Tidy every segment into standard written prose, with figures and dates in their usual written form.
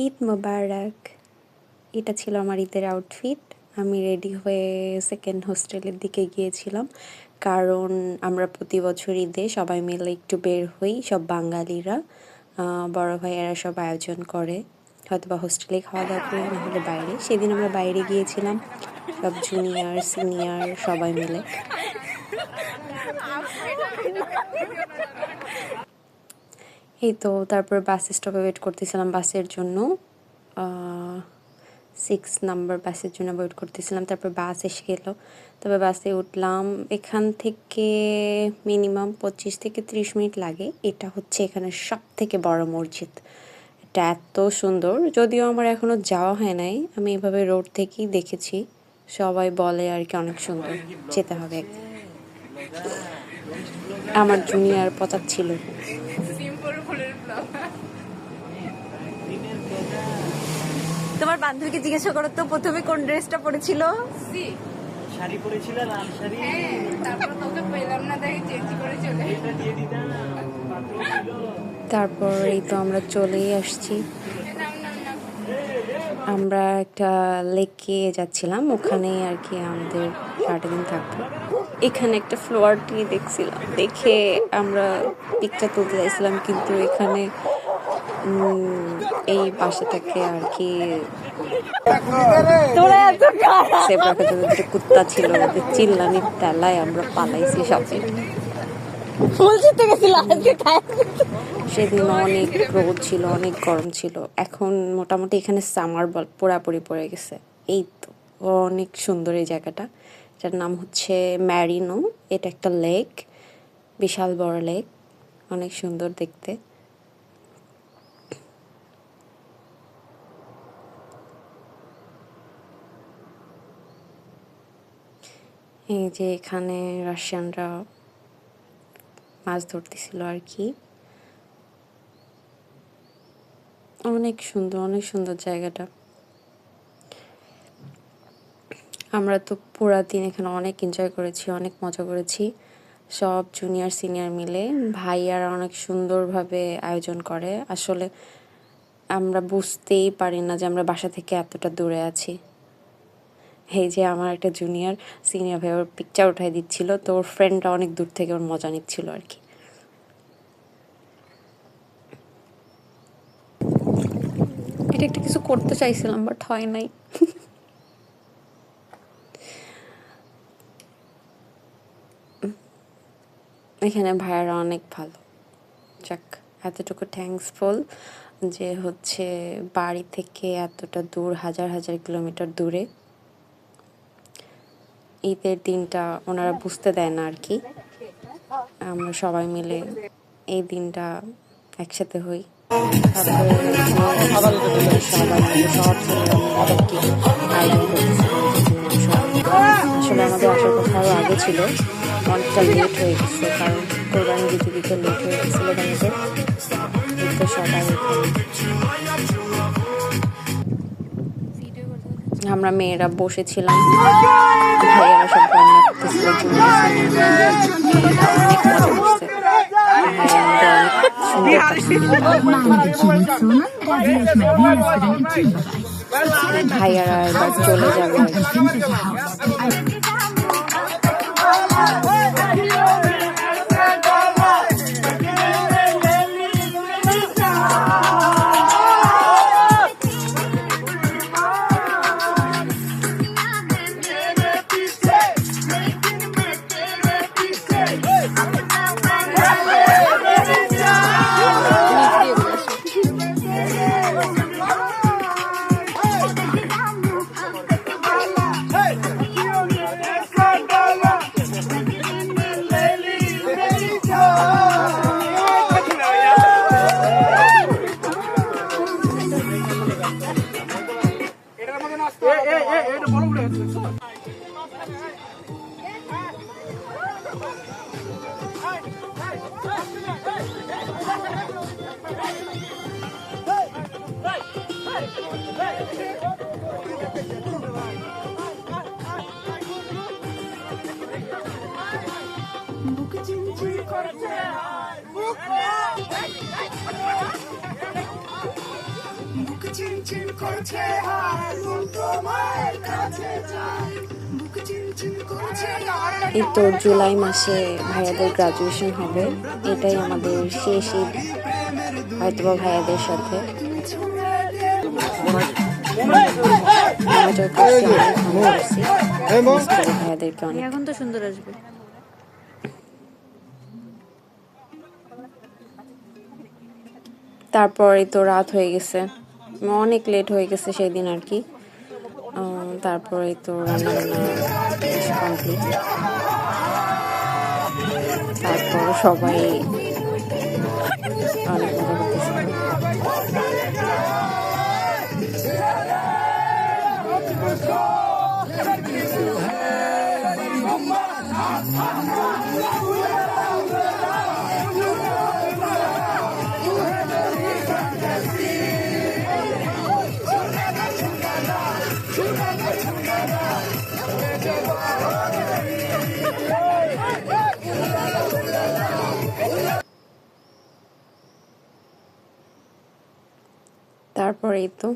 ঈদ মোবারক। এটা ছিল আমার ঈদের আউটফিট। আমি রেডি হয়ে সেকেন্ড হোস্টেলের দিকে গিয়েছিলাম, কারণ আমরা প্রতি বছর ঈদে সবাই মিলে একটু বের হই, সব বাঙালিরা। বড় ভাইয়েরা সব আয়োজন করে, হয়তো বা হোস্টেলে খাওয়া দাওয়া করে, না হলে বাইরে। সেদিন আমরা বাইরে গিয়েছিলাম, সব জুনিয়র সিনিয়র সবাই মিলে। এই তো তারপর বাস স্টপে ওয়েট করতেছিলাম বাসের জন্য। 6 নাম্বার বাসের জন্য ওয়েট করতেছিলাম। তারপর বাস এসে গেল, তবে বাসে উঠলাম। এখান থেকে মিনিমাম 25 থেকে 30 মিনিট লাগে। এটা হচ্ছে এখানে সব থেকে বড় মসজিদ। এটা এত সুন্দর, যদিও আমার এখনো যাওয়া হয় নাই, আমি এভাবে রোড থেকেই দেখেছি। সবাই বলে আর কি অনেক সুন্দর, যেতে হবে। আমার জুনিয়র পচাচ্ছিল। তোমার বান্ধবীকে জিজ্ঞাসা করো তো প্রথমে কোন ড্রেসটা পরেছিল। শাড়ি পরেছিল, লাল শাড়ি। তারপর তোকে পেলাম না, দেখে চেঞ্জ করে চলে এটা দিয়ে দিতা না, পাত্র ছিল। তারপর এই তো আমরা চলেই আসছি। আমরা একটা লেকে যাচ্ছিলাম, ওখানেই আর কি আমাদের সারাটা দিন থাকবো। এখানে একটা ফ্লোয়ার ট্রি দেখছিলাম, দেখে আমরা পিকচার তুলতে চাইছিলাম, কিন্তু এখানে এই বাসাটাকে আর কি সেভ রাখার জন্য দুটো কুত্তা ছিল, ওদের চিল্লানির তেলায় আমরা পালাইছি সবাই। সেদিন অনেক রোদ ছিল, অনেক গরম ছিল। এখন মোটামুটি এখানে সামার পুরাপুরি পড়ে গেছে। এই তো অনেক সুন্দর এই জায়গাটা, যার নাম হচ্ছে ম্যারিনো। এটা একটা লেক, বিশাল বড় লেক, অনেক সুন্দর দেখতে। এই যে এখানে রাশিয়ানরা মাছ ধরতেছিল আর কি। অনেক সুন্দর, অনেক সুন্দর জায়গাটা। আমরা তো পুরা দিন এখানে অনেক এনজয় করেছি, অনেক মজা করেছি। সব জুনিয়র সিনিয়র মিলে ভাইয়ারা অনেক সুন্দরভাবে আয়োজন করে। আসলে আমরা বুঝতেই পারি না যে আমরা বাসা থেকে এতটা দূরে আছি। এই যে আমার একটা জুনিয়র সিনিয়র ভাই, ওর পিকচার উঠাই দিচ্ছিল, তো ওর ফ্রেন্ডরা অনেক দূর থেকে ওর মজা নিচ্ছিল আর কি। এটা একটা কিছু করতে চাইছিলাম, বাট হয় নাই। এখানে ভাইয়ারা অনেক ভালো। যাক, এতটুকু থ্যাঙ্কসফুল যে হচ্ছে বাড়ি থেকে এতটা দূর, হাজার হাজার কিলোমিটার দূরে, ঈদের দিনটা ওনারা বুঝতে দেয় না আর কি। আমরা সবাই মিলে এই দিনটা একসাথে হই। তারপরে সবাই মিলে সব আয়োজন করতেছিল। আসলে আমাদের আসার কথা আরও আগে ছিল, অনেকটা লেট হয়ে গেছে, কারণ কোরবানি দিতে দিতে লেট হয়ে গেছিলো আমাদের। তো সবাই আমরা মেয়েরা বসেছিলাম, ভাইয়েরা সব রান্না করতেছিল, ভাইয়ারা এবার চলে যাবে। এই তো জুলাই মাসে ভাইয়াদের গ্রাজুয়েশন হবে, এটাই আমাদের শেষ ঈদ হয়তোবা ভাইয়াদের সাথে। মজা করছি, অনেক ভালো করছি, মিস করি ভাইয়াদেরকে অনেক। এখন তো সুন্দর আসবে। তারপরে তো রাত হয়ে গেছে, অনেক লেট হয়ে গেছে সেই দিন আর কি। তারপরে তো রান্না বান্না কমপ্লিট, তারপর সবাই অনেক মজা করতেছিল। তারপরেই তো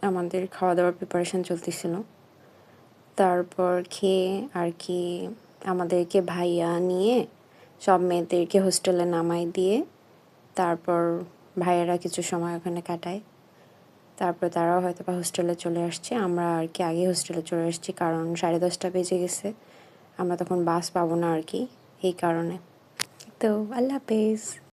আমাদের খাওয়া দাওয়ার প্রিপারেশন চলতেছিল। তারপর খেয়ে আর কি আমাদেরকে ভাইয়া নিয়ে সব মেয়েদেরকে হোস্টেলে নামাই দিয়ে তারপর ভাইয়ারা কিছু সময় ওখানে কাটায়। তারপর তারাও হয়তো বা হোস্টেলে চলে আসছে, আমরা আর কি আগে হোস্টেলে চলে আসছি কারণ 10:30 বেজে গেছে, আমরা তখন বাস পাবো না আর কি, এই কারণে। তো আল্লাহ হাফেজ।